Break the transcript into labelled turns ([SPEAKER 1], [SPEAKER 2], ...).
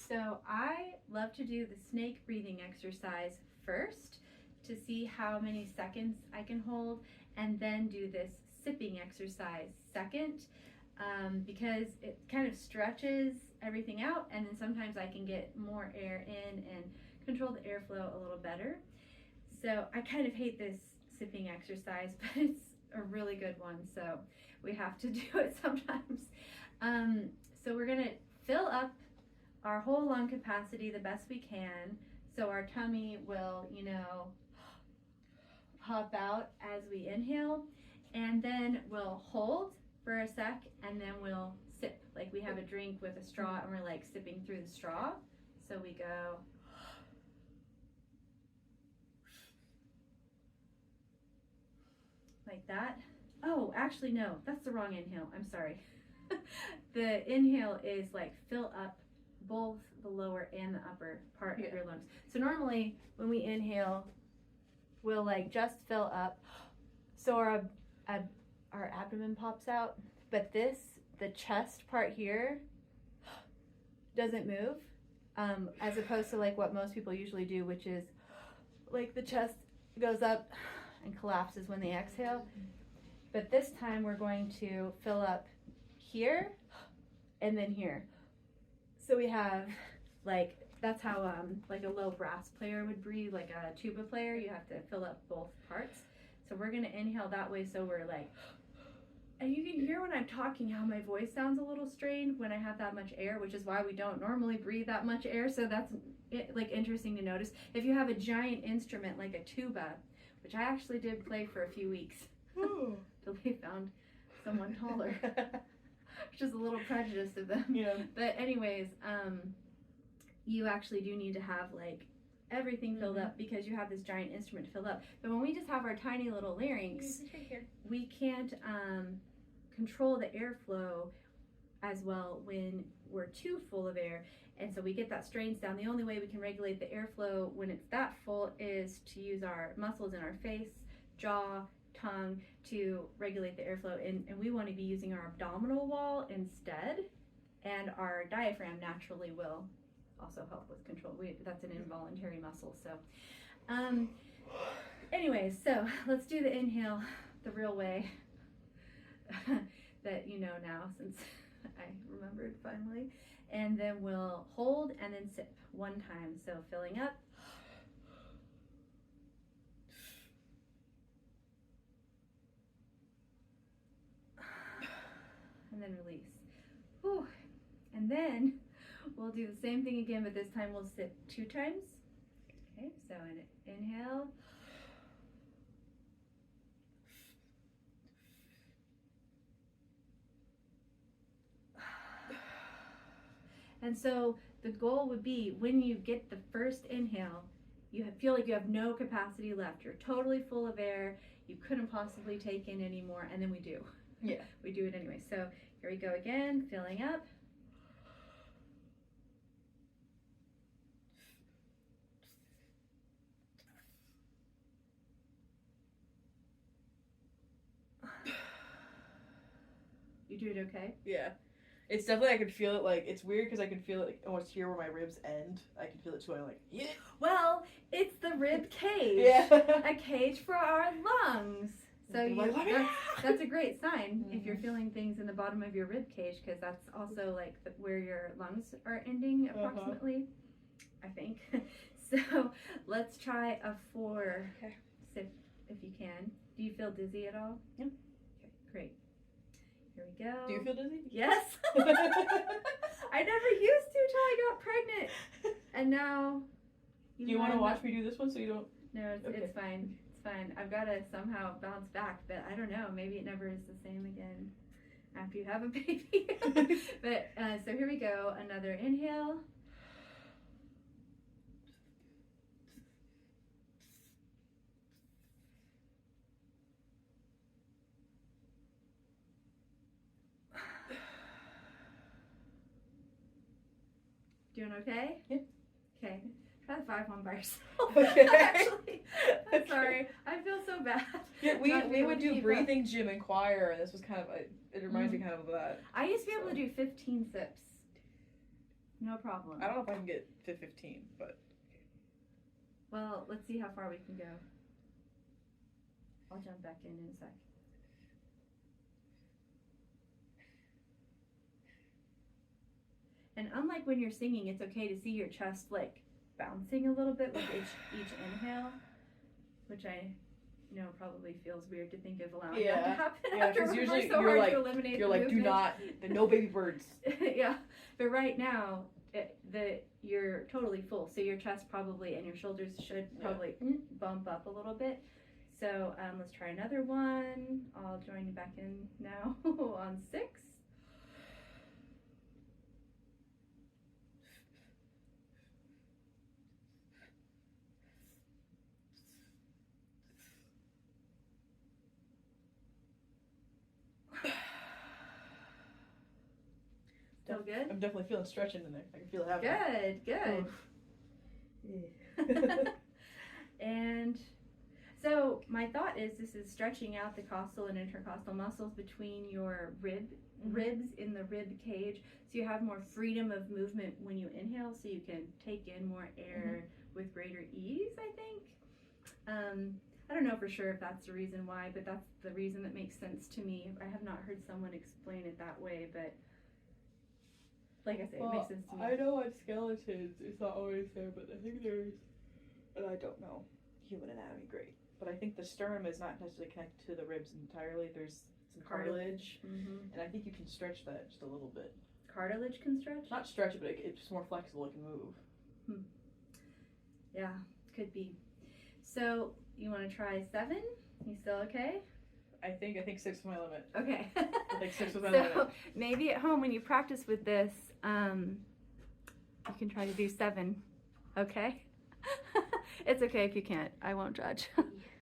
[SPEAKER 1] So I love to do the snake breathing exercise first to see how many seconds I can hold, and then do this sipping exercise second, because it kind of stretches everything out, and then sometimes I can get more air in and control the airflow a little better. So I kind of hate this sipping exercise, but it's a really good one, so we have to do it sometimes. So we're gonna fill up our whole lung capacity the best we can, so our tummy will, pop out as we inhale, and then we'll hold for a sec, and then we'll sip like we have a drink with a straw, and we're like sipping through the straw. So we go like that. Oh, actually no, that's the wrong inhale. I'm sorry. The inhale is like fill up both the lower and the upper part of your lungs. So normally when we inhale, we'll like just fill up, so our abdomen pops out, but the chest part here doesn't move, as opposed to like what most people usually do, which is like the chest goes up and collapses when they exhale. But this time we're going to fill up here and then here. So we have like, that's how like a low brass player would breathe, like a tuba player. You have to fill up both parts. So we're gonna inhale that way, so we're like, and you can hear when I'm talking how my voice sounds a little strained when I have that much air, which is why we don't normally breathe that much air. So that's like interesting to notice. If you have a giant instrument like a tuba, which I actually did play for a few weeks till they found someone taller, which is a little prejudiced of them.
[SPEAKER 2] Yeah.
[SPEAKER 1] But anyways, you actually do need to have like everything filled up, because you have this giant instrument to fill up. But when we just have our tiny little larynx, we can't control the airflow as well when we're too full of air, and so we get that strain sound. The only way we can regulate the airflow when it's that full is to use our muscles in our face, jaw, tongue to regulate the airflow, and we want to be using our abdominal wall instead, and our diaphragm naturally will also help with control. That's an involuntary muscle. So anyways, so let's do the inhale the real way that you know now, since I remembered finally. And then we'll hold and then sip one time. So filling up. And then release. Whew. And then we'll do the same thing again, but this time we'll sip 2 times. Okay, so an inhale. And so the goal would be, when you get the first inhale, you feel like you have no capacity left. You're totally full of air. You couldn't possibly take in any more, and then we do.
[SPEAKER 2] Yeah.
[SPEAKER 1] We do it anyway. So here we go again, filling up. You do it okay?
[SPEAKER 2] Yeah. It's definitely, I could feel it, like, it's weird because I can feel it like, almost here where my ribs end. I can feel it too. I'm like, yeah.
[SPEAKER 1] Well, it's the rib cage.
[SPEAKER 2] Yeah.
[SPEAKER 1] A cage for our lungs. So that's a great sign if you're feeling things in the bottom of your rib cage, because that's also like where your lungs are ending approximately, I think. So let's try a 4 sip if you can. Do you feel dizzy at all?
[SPEAKER 2] Yep.
[SPEAKER 1] Okay, great. Here we go.
[SPEAKER 2] Do you feel dizzy?
[SPEAKER 1] Yes. I never used to till I got pregnant, and now.
[SPEAKER 2] Do you want to watch me do this one so you don't?
[SPEAKER 1] No, it's fine. It's fine. I've got to somehow bounce back, but I don't know. Maybe it never is the same again after you have a baby. But so here we go. Another inhale. Doing okay?
[SPEAKER 2] Yeah.
[SPEAKER 1] Okay. Try the 5 one by yourself.
[SPEAKER 2] Okay.
[SPEAKER 1] Actually, I'm sorry. I feel so bad.
[SPEAKER 2] Yeah, we would do breathing gym in choir, and this was kind of it reminds me kind of that.
[SPEAKER 1] I used to be able to do 15 sips. No problem.
[SPEAKER 2] I don't know if I can get to 15, but
[SPEAKER 1] Well, let's see how far we can go. I'll jump back in a sec. And unlike when you're singing, it's okay to see your chest like bouncing a little bit with each inhale, which I know probably feels weird to think of allowing that to happen.
[SPEAKER 2] Yeah,
[SPEAKER 1] after
[SPEAKER 2] because
[SPEAKER 1] we're
[SPEAKER 2] usually
[SPEAKER 1] so
[SPEAKER 2] you're
[SPEAKER 1] hard
[SPEAKER 2] like,
[SPEAKER 1] to eliminate
[SPEAKER 2] you're
[SPEAKER 1] the
[SPEAKER 2] like, do
[SPEAKER 1] movement.
[SPEAKER 2] not, no baby birds.
[SPEAKER 1] Yeah, but right now, you're totally full, so your chest probably and your shoulders should probably bump up a little bit. So let's try another one. I'll join you back in now on 6. Still good?
[SPEAKER 2] I'm definitely feeling stretching in there. I can feel it happening.
[SPEAKER 1] Good. And so my thought is this is stretching out the costal and intercostal muscles between your ribs in the rib cage, so you have more freedom of movement when you inhale, so you can take in more air with greater ease, I think. I don't know for sure if that's the reason why, but that's the reason that makes sense to me. I have not heard someone explain it that way, but like I say, it makes sense to me.
[SPEAKER 2] I know on skeletons it's not always there, but I think there's, and I don't know human anatomy great, but I think the sternum is not necessarily connected to the ribs entirely. There's some cartilage, and I think you can stretch that just a little bit.
[SPEAKER 1] Cartilage can stretch?
[SPEAKER 2] Not stretch it, but it's more flexible. It can move.
[SPEAKER 1] Yeah, could be. So you want to try 7? You still okay?
[SPEAKER 2] I think 6 is my limit.
[SPEAKER 1] Okay.
[SPEAKER 2] I think 6 was my
[SPEAKER 1] So
[SPEAKER 2] limit.
[SPEAKER 1] maybe at home when you practice with this, you can try to do 7. Okay? It's okay if you can't. I won't judge.